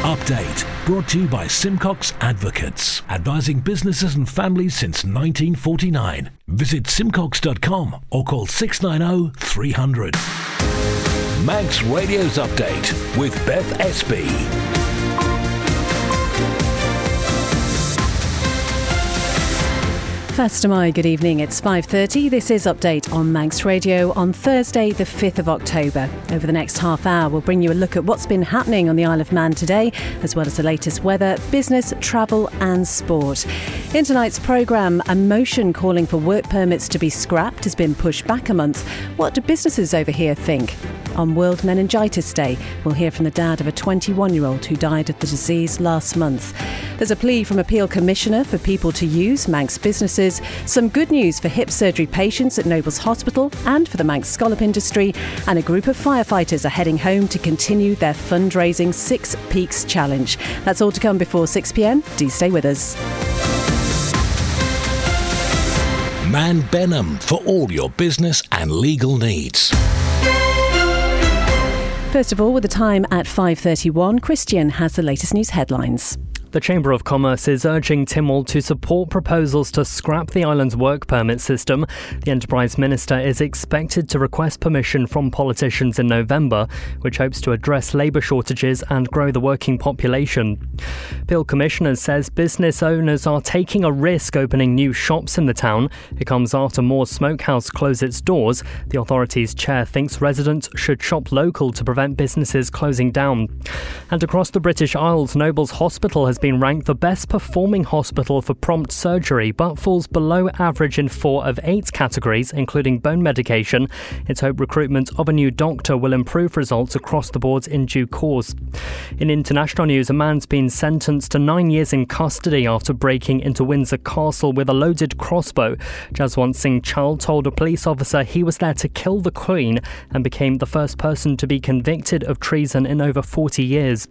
Update brought to you by Simcox Advocates, advising businesses and families since 1949. Visit simcox.com or call 690 300. Manx Radio's Update with Beth Espey. First of May, good evening. It's 5:30. This is Update on Manx Radio on Thursday, the 5th of October. Over the next half hour, we'll bring you a look at what's been happening on the Isle of Man today, as well as the latest weather, business, travel and sport. In tonight's programme, a motion calling for work permits to be scrapped has been pushed back a month. What do businesses over here think? On World Meningitis Day, we'll hear from the dad of a 21-year-old who died of the disease last month. There's a plea from Appeal Commissioner for people to use Manx businesses, some good news for hip surgery patients at Nobles Hospital and for the Manx scallop industry, and a group of firefighters are heading home to continue their fundraising Six Peaks Challenge. That's all to come before 6 p.m. Do stay with us. Man Benham for all your business and legal needs. First of all, with the time at 5:31, Christian has the latest news headlines. The Chamber of Commerce is urging Tynwald to support proposals to scrap the island's work permit system. The Enterprise Minister is expected to request permission from politicians in November, which hopes to address labour shortages and grow the working population. Appeal Commissioner says business owners are taking a risk opening new shops in the town. It comes after Moore Smokehouse closed its doors. The authority's chair thinks residents should shop local to prevent businesses closing down. And across the British Isles, Nobles Hospital has been ranked the best performing hospital for prompt surgery, but falls below average in 4 of 8 categories, including bone medication. It's hoped recruitment of a new doctor will improve results across the board in due course. In international news, a man's been sentenced to 9 years in custody after breaking into Windsor Castle with a loaded crossbow. Jaswant Singh Chal told a police officer he was there to kill the Queen and became the first person to be convicted of treason in over 40 years.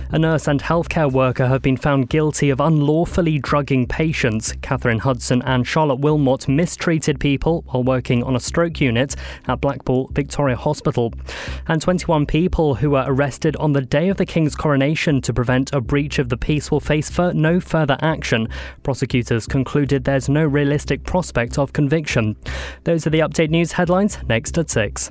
A nurse and healthcare worker have been found guilty of unlawfully drugging patients. Catherine Hudson and Charlotte Wilmot mistreated people while working on a stroke unit at Blackpool Victoria Hospital. And 21 people who were arrested on the day of the King's coronation to prevent a breach of the peace will face no further action. Prosecutors concluded there's no realistic prospect of conviction. Those are the Update News headlines, next at 6.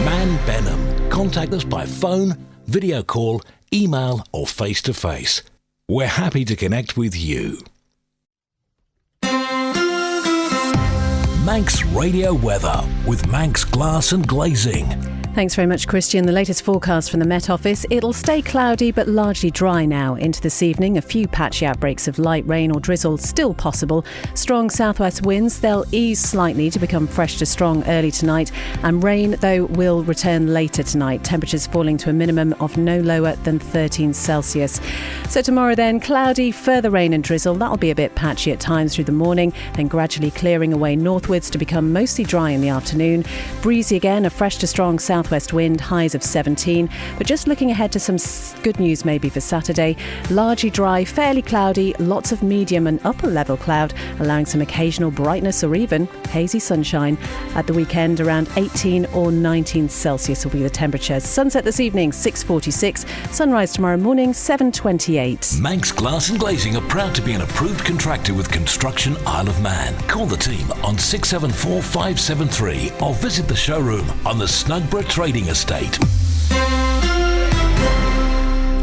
Man Benham. Contact us by phone, video call, email or face-to-face. We're happy to connect with you. Manx Radio Weather with Manx Glass and Glazing. Thanks very much, Christian. The latest forecast from the Met Office. It'll stay cloudy but largely dry now into this evening. A few patchy outbreaks of light rain or drizzle still possible. Strong southwest winds, they'll ease slightly to become fresh to strong early tonight. And rain, though, will return later tonight. Temperatures falling to a minimum of no lower than 13 Celsius. So tomorrow then, cloudy, further rain and drizzle. That'll be a bit patchy at times through the morning, then gradually clearing away northwards to become mostly dry in the afternoon. Breezy again, a fresh to strong southwest wind, highs of 17. But just looking ahead to some good news maybe for Saturday. Largely dry, fairly cloudy, lots of medium and upper level cloud, allowing some occasional brightness or even hazy sunshine. At the weekend, around 18 or 19 Celsius will be the temperatures. Sunset this evening, 6:46. Sunrise tomorrow morning, 7:28. Manx Glass and Glazing are proud to be an approved contractor with Construction Isle of Man. Call the team on 674 573 or visit the showroom on the Snugborough Trading Estate.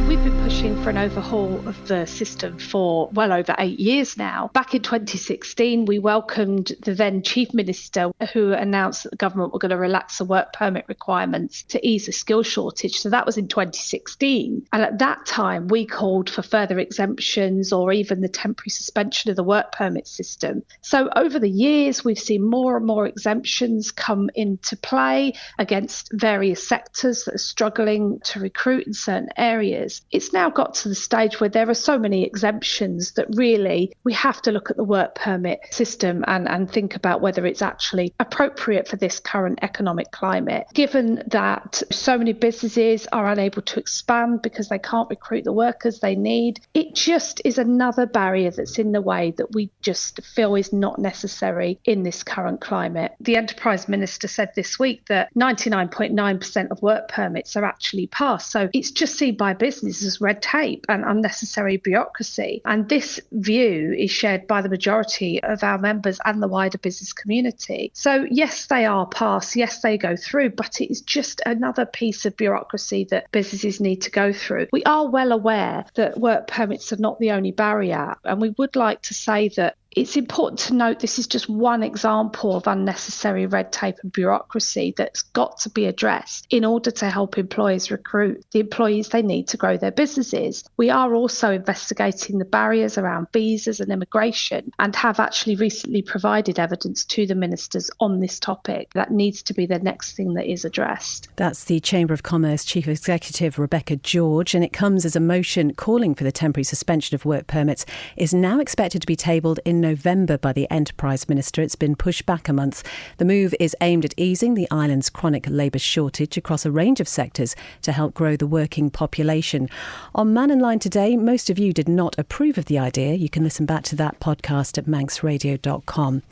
We've been pushing for an overhaul of the system for well over 8 years now. Back in 2016, we welcomed the then Chief Minister, who announced that the government were going to relax the work permit requirements to ease the skill shortage. So that was in 2016. And at that time, we called for further exemptions or even the temporary suspension of the work permit system. So over the years, we've seen more and more exemptions come into play against various sectors that are struggling to recruit in certain areas. barriers. It's now got to the stage where there are so many exemptions that really we have to look at the work permit system and think about whether it's actually appropriate for this current economic climate. Given that so many businesses are unable to expand because they can't recruit the workers they need, it just is another barrier that's in the way that we just feel is not necessary in this current climate. The Enterprise Minister said this week that 99.9% of work permits are actually passed. So it's just seen by businesses as red tape and unnecessary bureaucracy. And this view is shared by the majority of our members and the wider business community. So yes, they are passed. Yes, they go through, but it is just another piece of bureaucracy that businesses need to go through. We are well aware that work permits are not the only barrier, and we would like to say that it's important to note this is just one example of unnecessary red tape and bureaucracy that's got to be addressed in order to help employers recruit the employees they need to grow their businesses. We are also investigating the barriers around visas and immigration and have actually recently provided evidence to the ministers on this topic. That needs to be the next thing that is addressed. That's the Chamber of Commerce Chief Executive Rebecca George, and it comes as a motion calling for the temporary suspension of work permits is now expected to be tabled in November by the Enterprise Minister. It's been pushed back a month. The move is aimed at easing the island's chronic labour shortage across a range of sectors to help grow the working population. On Man and Line today, most of you did not approve of the idea. You can listen back to that podcast at manxradio.com.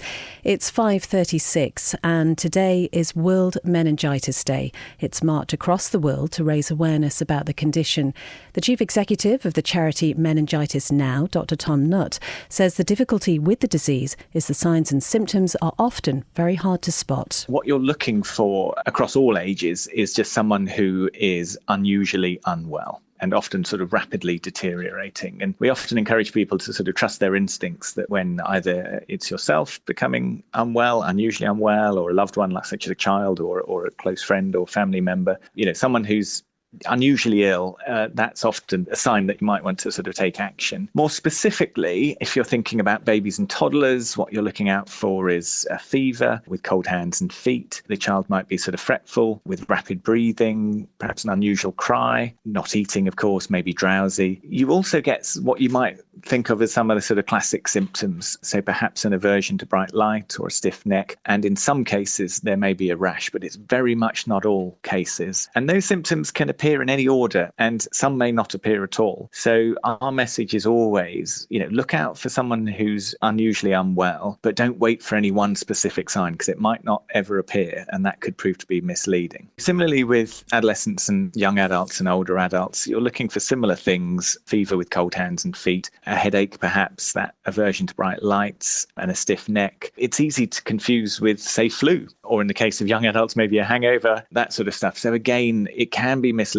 It's 5:36 and today is World Meningitis Day. It's marked across the world to raise awareness about the condition. The Chief Executive of the charity Meningitis Now, Dr. Tom Nutt, says the difficulty with the disease is the signs and symptoms are often very hard to spot. What you're looking for across all ages is just someone who is unusually unwell and often sort of rapidly deteriorating. And we often encourage people to sort of trust their instincts that when either it's yourself becoming unwell, unusually unwell, or a loved one, like such as a child or a close friend or family member, someone who's unusually ill, that's often a sign that you might want to sort of take action. More specifically, if you're thinking about babies and toddlers, what you're looking out for is a fever with cold hands and feet. The child might be sort of fretful with rapid breathing, perhaps an unusual cry, not eating, of course, maybe drowsy. You also get what you might think of as some of the sort of classic symptoms. So perhaps an aversion to bright light or a stiff neck. And in some cases, there may be a rash, but it's very much not all cases. And those symptoms can appear in any order, and some may not appear at all. So our message is always, look out for someone who's unusually unwell, but don't wait for any one specific sign because it might not ever appear, and that could prove to be misleading. Similarly, with adolescents and young adults and older adults, you're looking for similar things: fever with cold hands and feet, a headache perhaps, that aversion to bright lights, and a stiff neck. It's easy to confuse with, say, flu, or in the case of young adults, maybe a hangover, that sort of stuff. So again, it can be misleading.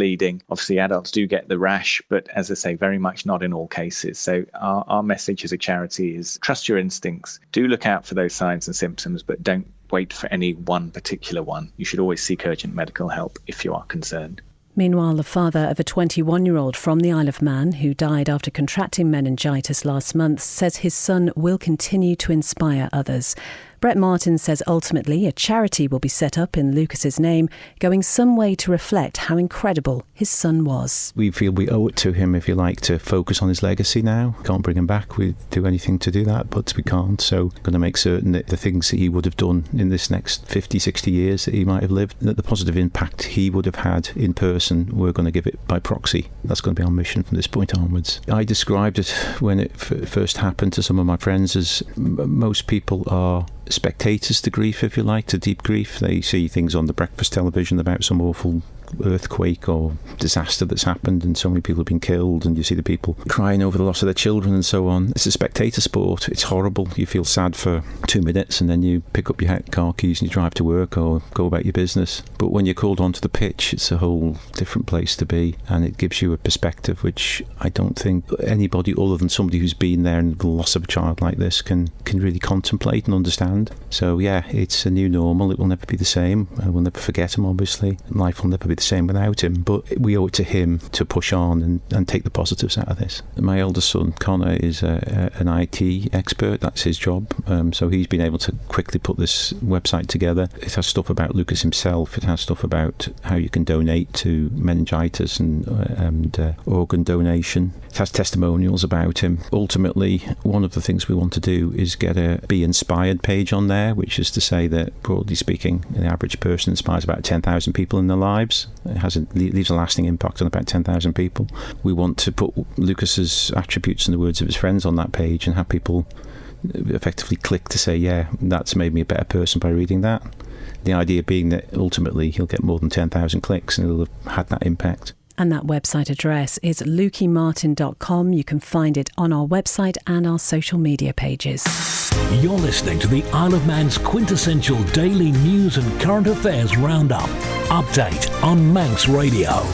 Obviously, adults do get the rash, but as I say, very much not in all cases. So our message as a charity is trust your instincts. Do look out for those signs and symptoms, but don't wait for any one particular one. You should always seek urgent medical help if you are concerned. Meanwhile, the father of a 21-year-old from the Isle of Man who died after contracting meningitis last month says his son will continue to inspire others. Brett Martin says ultimately a charity will be set up in Lucas's name, going some way to reflect how incredible his son was. We feel we owe it to him, if you like, to focus on his legacy now. Can't bring him back. We'd do anything to do that, but we can't. So going to make certain that the things that he would have done in this next 50, 60 years that he might have lived, that the positive impact he would have had in person, we're going to give it by proxy. That's going to be our mission from this point onwards. I described it when it first happened to some of my friends as most people are spectators to grief, if you like, to deep grief. They see things on the breakfast television about some awful earthquake or disaster that's happened and so many people have been killed, and you see the people crying over the loss of their children and so on. It's a spectator sport. It's horrible. You feel sad for 2 minutes and then you pick up your car keys and you drive to work or go about your business. But when you're called onto the pitch, it's a whole different place to be, and it gives you a perspective which I don't think anybody other than somebody who's been there in the loss of a child like this can really contemplate and understand. So yeah, it's a new normal. It will never be the same. We'll never forget him, obviously. Life will never be the the same without him, but we owe it to him to push on and take the positives out of this. My eldest son, Connor, is an IT expert. That's his job. So he's been able to quickly put this website together. It has stuff about Lucas himself. It has stuff about how you can donate to meningitis and organ donation. It has testimonials about him. Ultimately, one of the things we want to do is get a Be Inspired page on there, which is to say that, broadly speaking, the average person inspires about 10,000 people in their lives. It leaves a lasting impact on about 10,000 people. We want to put Lucas's attributes and the words of his friends on that page and have people effectively click to say, yeah, that's made me a better person by reading that. The idea being that ultimately he'll get more than 10,000 clicks and it'll have had that impact. And that website address is lukeymartin.com. You can find it on our website and our social media pages. You're listening to the Isle of Man's quintessential daily news and current affairs roundup. Update on Manx Radio.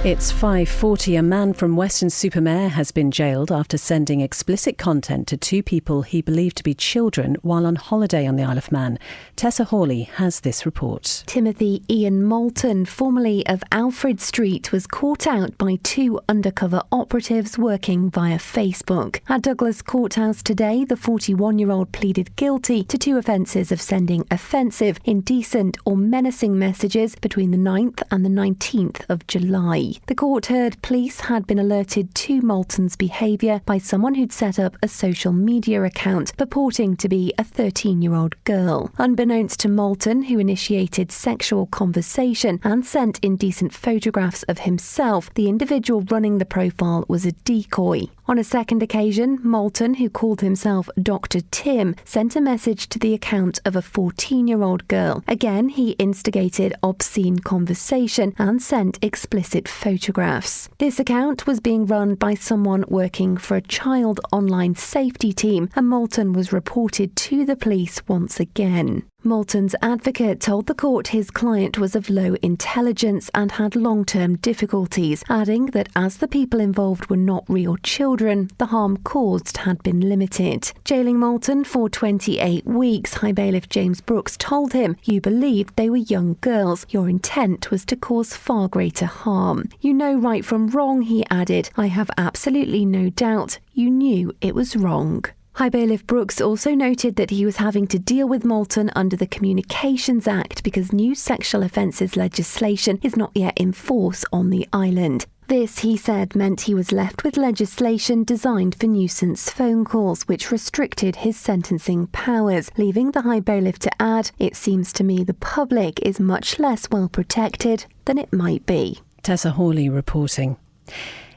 It's 5:40. A man from Weston-super-Mare has been jailed after sending explicit content to two people he believed to be children while on holiday on the Isle of Man. Tessa Hawley has this report. Timothy Ian Moulton, formerly of Alfred Street, was caught out by two undercover operatives working via Facebook. At Douglas Courthouse today, the 41-year-old pleaded guilty to two offences of sending offensive, indecent or menacing messages between the 9th and the 19th of July. The court heard police had been alerted to Moulton's behaviour by someone who'd set up a social media account purporting to be a 13-year-old girl. Unbeknownst to Moulton, who initiated sexual conversation and sent indecent photographs of himself, the individual running the profile was a decoy. On a second occasion, Moulton, who called himself Dr. Tim, sent a message to the account of a 14-year-old girl. Again, he instigated obscene conversation and sent explicit photographs. This account was being run by someone working for a child online safety team, and Moulton was reported to the police once again. Moulton's advocate told the court his client was of low intelligence and had long-term difficulties, adding that as the people involved were not real children, the harm caused had been limited. Jailing Moulton for 28 weeks, High Bailiff James Brooks told him, "You believed they were young girls. Your intent was to cause far greater harm. You know right from wrong," he added. "I have absolutely no doubt you knew it was wrong." High Bailiff Brooks also noted that he was having to deal with Moulton under the Communications Act because new sexual offences legislation is not yet in force on the island. This, he said, meant he was left with legislation designed for nuisance phone calls, which restricted his sentencing powers, leaving the High Bailiff to add, "It seems to me the public is much less well protected than it might be." Tessa Hawley reporting.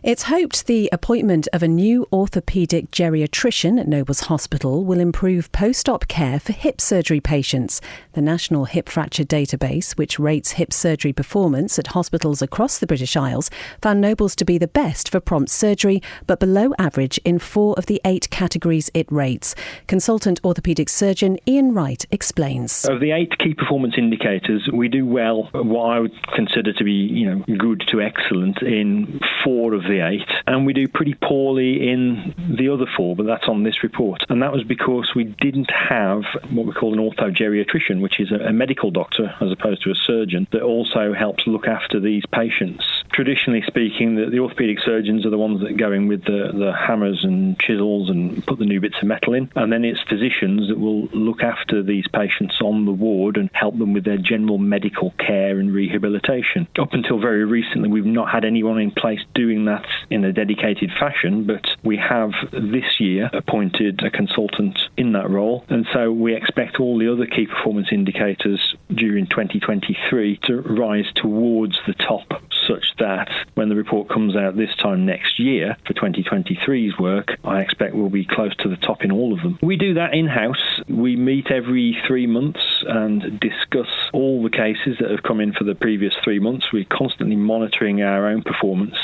It's hoped the appointment of a new orthopaedic geriatrician at Nobles Hospital will improve post-op care for hip surgery patients. The National Hip Fracture Database, which rates hip surgery performance at hospitals across the British Isles, found Nobles to be the best for prompt surgery, but below average in 4 of the 8 categories it rates. Consultant orthopaedic surgeon Ian Wright explains. Of the 8 key performance indicators, we do well, what I would consider to be, good to excellent in 4 of the 8, and we do pretty poorly in the other 4, but that's on this report. And that was because we didn't have what we call an orthogeriatrician, which is a medical doctor as opposed to a surgeon that also helps look after these patients. Traditionally speaking, the orthopaedic surgeons are the ones that go in with the hammers and chisels and put the new bits of metal in, and then it's physicians that will look after these patients on the ward and help them with their general medical care and rehabilitation. Up until very recently, we've not had anyone in place doing that in a dedicated fashion, but we have this year appointed a consultant in that role, and so we expect all the other key performance indicators during 2023 to rise towards the top, such that when the report comes out this time next year for 2023's work, I expect we'll be close to the top in all of them. We do that in-house. We meet every 3 months and discuss all the cases that have come in for the previous 3 months. We're constantly monitoring our own performance,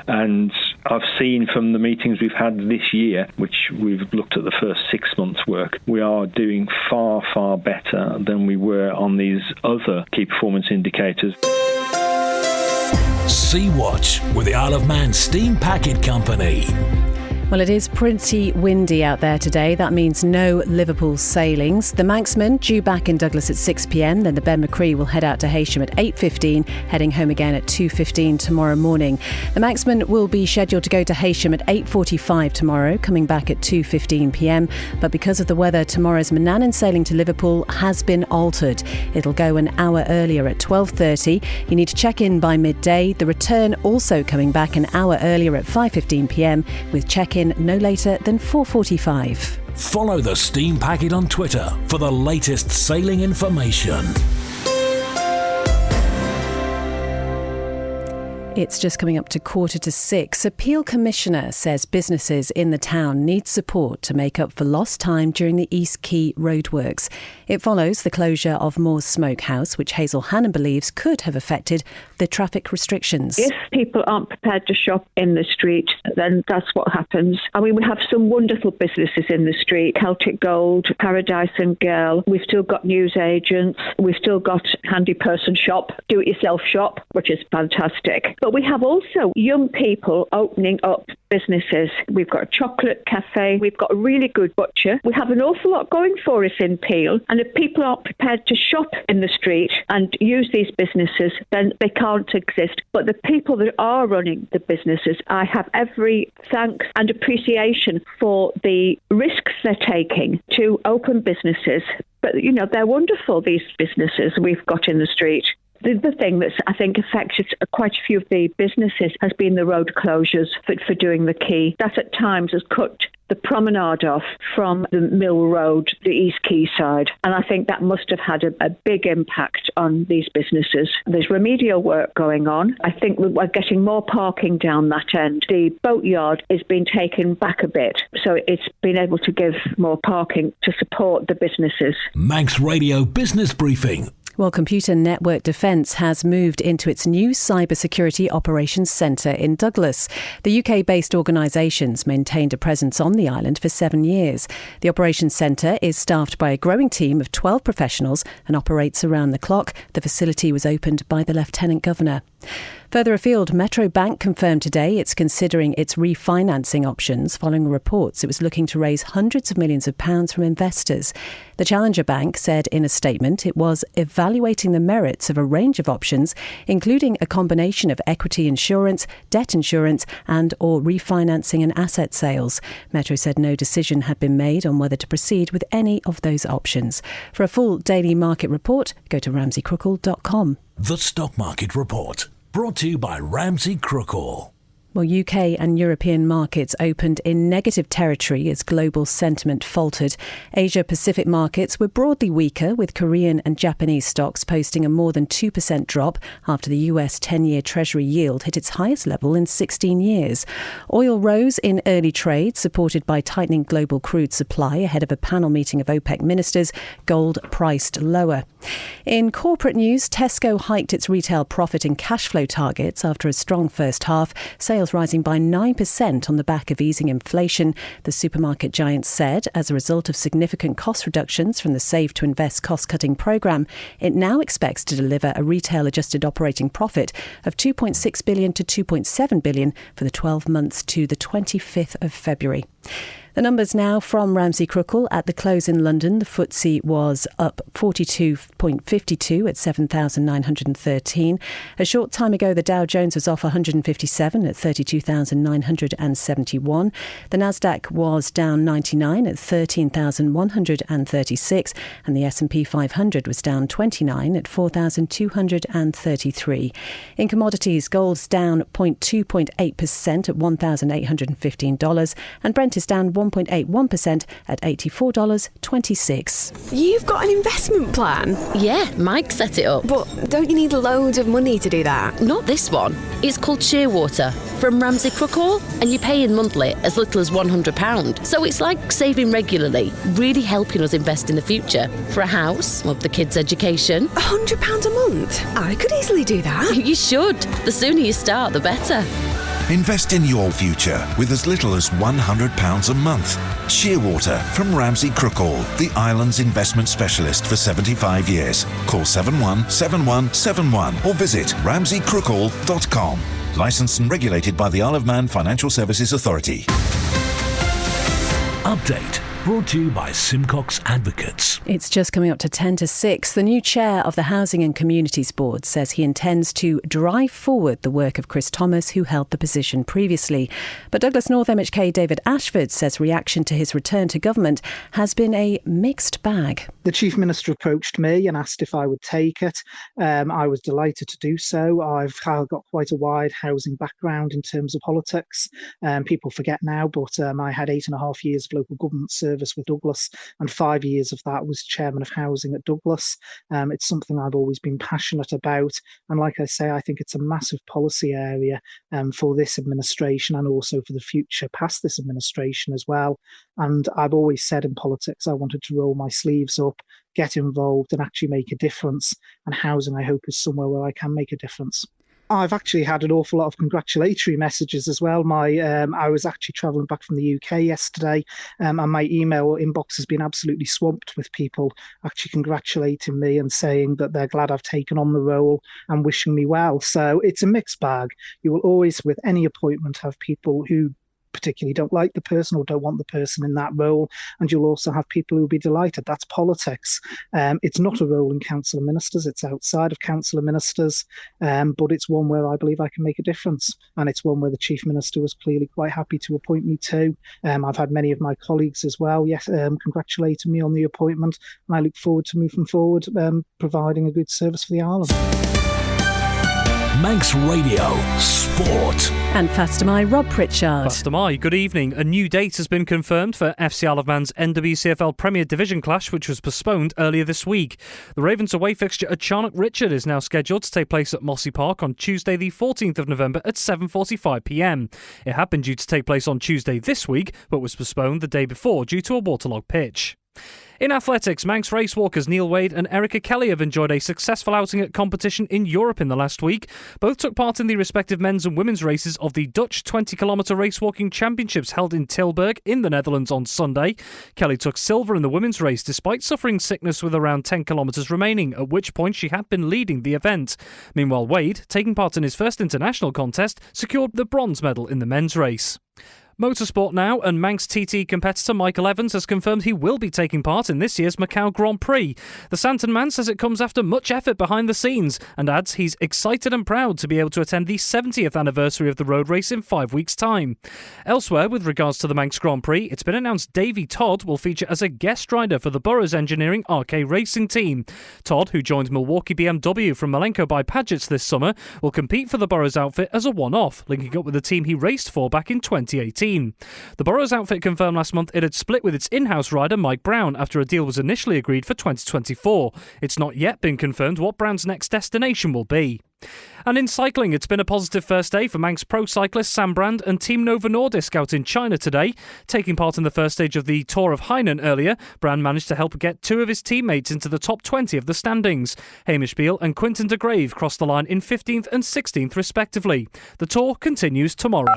and I've seen from the meetings we've had this year, which we've looked at the first 6 months' work, we are doing far, far better than we were on these other key performance indicators. Sea Watch with the Isle of Man Steam Packet Company. Well, it is pretty windy out there today. That means no Liverpool sailings. The Manxmen due back in Douglas at 6 p.m. Then the Ben McCree will head out to Heysham at 8:15, heading home again at 2:15 tomorrow morning. The Manxmen will be scheduled to go to Heysham at 8:45 tomorrow, coming back at 2:15 p.m. But because of the weather, tomorrow's Manannan sailing to Liverpool has been altered. It'll go an hour earlier at 12:30. You need to check in by midday. The return also coming back an hour earlier at 5:15 p.m. with check-in no later than 4:45. Follow the Steam Packet on Twitter for the latest sailing information. It's just coming up to 5:45. A Peel Commissioner says businesses in the town need support to make up for lost time during the East Quay roadworks. It follows the closure of Moore's Smokehouse, which Hazel Hannon believes could have affected the traffic restrictions. If people aren't prepared to shop in the street, then that's what happens. I mean, we have some wonderful businesses in the street: Celtic Gold, Paradise and Girl. We've still got newsagents. We've still got Handy Person Shop, Do-It-Yourself Shop, which is fantastic. But we have also young people opening up businesses. We've got a chocolate cafe. We've got a really good butcher. We have an awful lot going for us in Peel. And if people aren't prepared to shop in the street and use these businesses, then they can't exist. But the people that are running the businesses, I have every thanks and appreciation for the risks they're taking to open businesses. But, you know, they're wonderful, these businesses we've got in the street. The thing that's, I think, affected quite a few of the businesses has been the road closures for doing the quay. That at times has cut the promenade off from the Mill Road, the East Quay side. And I think that must have had a big impact on these businesses. There's remedial work going on. I think we're getting more parking down that end. The boatyard is being taken back a bit, so it's been able to give more parking to support the businesses. Manx Radio Business Briefing. Well, Computer Network Defence has moved into its new Cybersecurity Operations Centre in Douglas. The UK-based organisation's maintained a presence on the island for 7 years. The Operations Centre is staffed by a growing team of 12 professionals and operates around the clock. The facility was opened by the Lieutenant Governor. Further afield, Metro Bank confirmed today it's considering its refinancing options following reports it was looking to raise hundreds of millions of pounds from investors. The Challenger Bank said in a statement it was evaluating the merits of a range of options, including a combination of equity insurance, debt insurance and or refinancing and asset sales. Metro said no decision had been made on whether to proceed with any of those options. For a full daily market report, go to ramseycrookall.com. The Stock Market Report, brought to you by Ramsey Crookall. Well, UK and European markets opened in negative territory as global sentiment faltered. Asia-Pacific markets were broadly weaker, with Korean and Japanese stocks posting a more than 2% drop after the US 10-year Treasury yield hit its highest level in 16 years. Oil rose in early trade, supported by tightening global crude supply ahead of a panel meeting of OPEC ministers. Gold priced lower. In corporate news, Tesco hiked its retail profit and cash flow targets after a strong first half. Sales rising by 9% on the back of easing inflation, the supermarket giant said. As a result of significant cost reductions from the Save to Invest cost-cutting programme, it now expects to deliver a retail adjusted operating profit of $2.6 billion to $2.7 billion for the 12 months to the 25th of February. The numbers now from Ramsey Crookall. At the close in London, the FTSE was up 42.52 at 7,913. A short time ago, the Dow Jones was off 157 at 32,971. The Nasdaq was down 99 at 13,136, and the S&P 500 was down 29 at 4,233. In commodities, gold's down 0.8% at $1,815, and Brent is down 1.81% at $84.26. You've got an investment plan? Yeah, Mike set it up. But don't you need loads of money to do that? Not this one. It's called Shearwater from Ramsey Crookall, and you pay in monthly as little as £100. So it's like saving regularly, really helping us invest in the future. For a house, or the kids' education. £100 a month? I could easily do that. You should. The sooner you start, the better. Invest in your future with as little as £100 a month. Shearwater from Ramsey Crookall, the island's investment specialist for 75 years. Call 717171 or visit ramseycrookall.com. Licensed and regulated by the Isle of Man Financial Services Authority. Update brought to you by Simcox Advocates. It's just coming up to 10 to 6. The new chair of the Housing and Communities Board says he intends to drive forward the work of Chris Thomas, who held the position previously. But Douglas North MHK David Ashford says reaction to his return to government has been a mixed bag. The Chief Minister approached me and asked if I would take it. I was delighted to do so. I've got quite a wide housing background in terms of politics. People forget now, but I had 8.5 years of local government service with Douglas, and 5 years of that was chairman of housing at Douglas. It's something I've always been passionate about, and like I say, I think it's a massive policy area for this administration and also for the future past this administration as well. And I've always said in politics I wanted to roll my sleeves up, get involved and actually make a difference, and housing I hope is somewhere where I can make a difference. I've actually had an awful lot of congratulatory messages as well. I was actually travelling back from the UK yesterday, and my email inbox has been absolutely swamped with people actually congratulating me and saying that they're glad I've taken on the role and wishing me well. So it's a mixed bag. You will always, with any appointment, have people who particularly don't like the person or don't want the person in that role, and you'll also have people who will be delighted. That's politics. It's not a role in council of ministers, it's outside of council of ministers, but it's one where I believe I can make a difference, and it's one where the Chief Minister was clearly quite happy to appoint me to. I've had many of my colleagues as well congratulating me on the appointment, and I look forward to moving forward, providing a good service for the island. Manx Radio Sport. And Fastamai, Rob Pritchard. Fastamai, good evening. A new date has been confirmed for FC Isle of Man's NWCFL Premier Division clash, which was postponed earlier this week. The Ravens away fixture at Charnock Richard is now scheduled to take place at Mossy Park on Tuesday the 14th of November at 7:45pm. It had been due to take place on Tuesday this week, but was postponed the day before due to a waterlogged pitch. In athletics, Manx racewalkers Neil Wade and Erica Kelly have enjoyed a successful outing at competition in Europe in the last week. Both took part in the respective men's and women's races of the Dutch 20km racewalking championships held in Tilburg in the Netherlands on Sunday. Kelly took silver in the women's race despite suffering sickness with around 10 kilometres remaining, at which point she had been leading the event. Meanwhile, Wade, taking part in his first international contest, secured the bronze medal in the men's race. Motorsport now, and Manx TT competitor Michael Evans has confirmed he will be taking part in this year's Macau Grand Prix. The Santon man says it comes after much effort behind the scenes and adds he's excited and proud to be able to attend the 70th anniversary of the road race in 5 weeks' time. Elsewhere, with regards to the Manx Grand Prix, it's been announced Davy Todd will feature as a guest rider for the Burrows Engineering RK Racing team. Todd, who joined Milwaukee BMW from Malenko by Padgett's this summer, will compete for the Burrows outfit as a one-off, linking up with the team he raced for back in 2018. The Burrows outfit confirmed last month it had split with its in-house rider Mike Brown after a deal was initially agreed for 2024. It's not yet been confirmed what Brown's next destination will be. And in cycling, it's been a positive first day for Manx pro cyclist Sam Brand and Team Novo Nordisk out in China today. Taking part in the first stage of the Tour of Hainan earlier, Brand managed to help get two of his teammates into the top 20 of the standings. Hamish Beale and Quinton de Grave crossed the line in 15th and 16th respectively. The Tour continues tomorrow.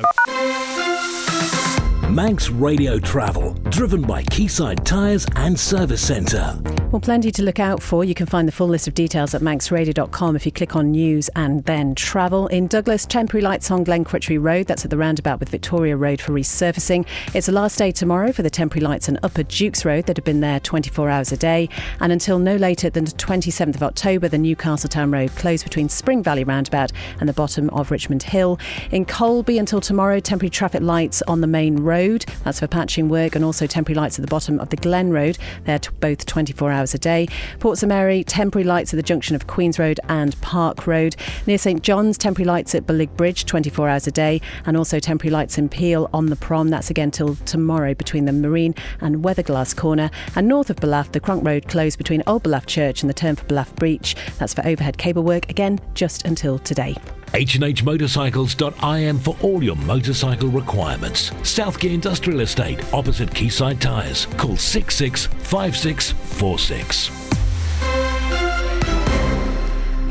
Manx Radio Travel, driven by Quayside Tyres and Service Centre. Well, plenty to look out for. You can find the full list of details at manxradio.com if you click on News and then Travel. In Douglas, temporary lights on Glencritchery Road. That's at the roundabout with Victoria Road for resurfacing. It's the last day tomorrow for the temporary lights on Upper Dukes Road that have been there 24 hours a day. And until no later than the 27th of October, the Newcastle Town Road closed between Spring Valley Roundabout and the bottom of Richmond Hill. In Colby, until tomorrow, temporary traffic lights on the main road. That's for patching work, and also temporary lights at the bottom of the Glen Road. They're both 24 hours a day. Portsmouth, temporary lights at the junction of Queen's Road and Park Road. Near St John's, temporary lights at Belig Bridge, 24 hours a day, and also temporary lights in Peel on the Prom. That's again till tomorrow between the Marine and Weatherglass Corner. And north of Ballaft, the Cronk Road closed between Old Ballaft Church and the turn for Ballaft Breach. That's for overhead cable work, again just until today. H&H Motorcycles.im for all your motorcycle requirements. Southgate Industrial Estate, opposite Quayside Tyres. Call 665646.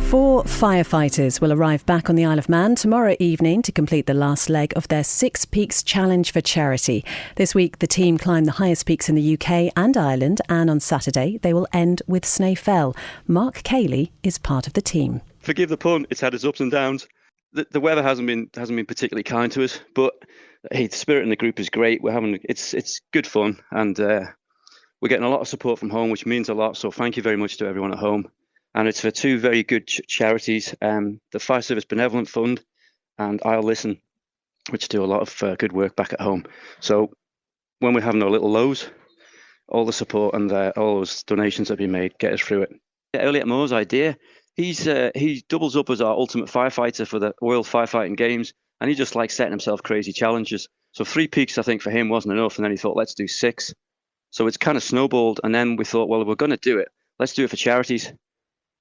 4 firefighters will arrive back on the Isle of Man tomorrow evening to complete the last leg of their Six Peaks Challenge for charity. This week, the team climbed the highest peaks in the UK and Ireland, and on Saturday, they will end with Snaefell. Mark Cayley is part of the team. Forgive the pun, it's had its ups and downs. The weather hasn't been particularly kind to us, but the spirit in the group is great. It's good fun, and we're getting a lot of support from home, which means a lot. So thank you very much to everyone at home. And it's for two very good charities, the Fire Service Benevolent Fund and I'll Listen, which do a lot of good work back at home. So when we're having our little lows, all the support and all those donations that have been made get us through it. Elliot Moore's idea, he doubles up as our ultimate firefighter for the World Firefighting Games, and he just likes setting himself crazy challenges. So 3 peaks, I think, for him wasn't enough, and then he thought, let's do 6. So it's kind of snowballed, and then we thought, well, we're going to do it. Let's do it for charities.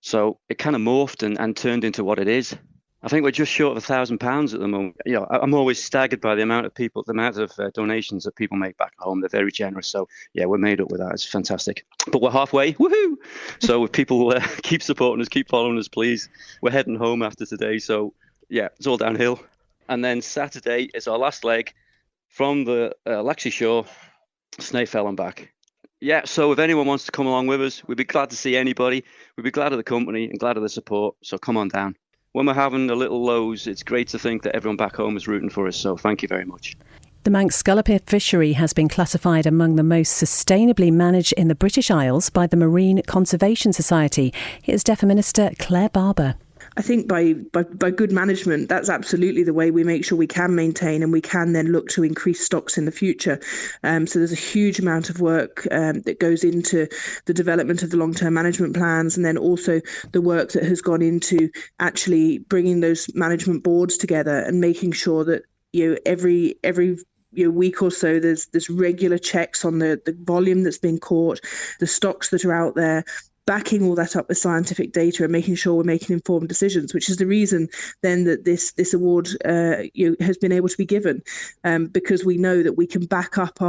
So it kind of morphed and turned into what it is. I think we're just short of £1,000 at the moment. I'm always staggered by the amount of donations that people make back at home. They're very generous. So yeah, we're made up with that. It's fantastic. But we're halfway. Woohoo! So if people keep supporting us, keep following us, please. We're heading home after today. So yeah, it's all downhill. And then Saturday is our last leg from the Laxey Shore, Snaefell and back. Yeah, so if anyone wants to come along with us, we'd be glad to see anybody. We'd be glad of the company and glad of the support. So come on down. When we're having the little lows, it's great to think that everyone back home is rooting for us. So thank you very much. The Manx scallop fishery has been classified among the most sustainably managed in the British Isles by the Marine Conservation Society. Here's DEFRA Minister Claire Barber. I think by good management, that's absolutely the way we make sure we can maintain and we can then look to increase stocks in the future. So there's a huge amount of work that goes into the development of the long-term management plans, and then also the work that has gone into actually bringing those management boards together and making sure that every week or so there's regular checks on the volume that's being caught, the stocks that are out there, backing all that up with scientific data and making sure we're making informed decisions, which is the reason then that this award has been able to be given, because we know that we can back up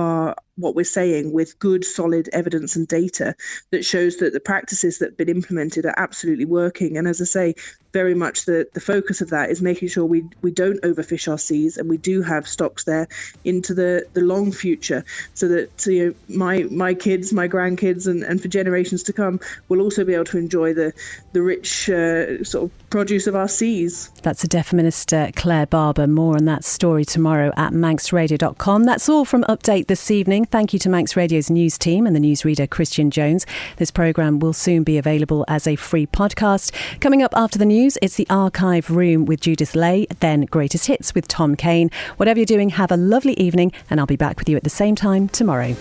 what we're saying with good, solid evidence and data that shows that the practices that have been implemented are absolutely working. And as I say, very much the focus of that is making sure we don't overfish our seas and we do have stocks there into the long future, so that my kids, my grandkids and for generations to come will also be able to enjoy the rich sort of produce of our seas. That's the DEFRA Minister Claire Barber. More on that story tomorrow at manxradio.com. That's all from Update this evening. Thank you to Manx Radio's news team and the newsreader Christian Jones. This programme will soon be available as a free podcast. Coming up after the news, it's the Archive Room with Judith Lay, then Greatest Hits with Tom Kane. Whatever you're doing, have a lovely evening, and I'll be back with you at the same time tomorrow.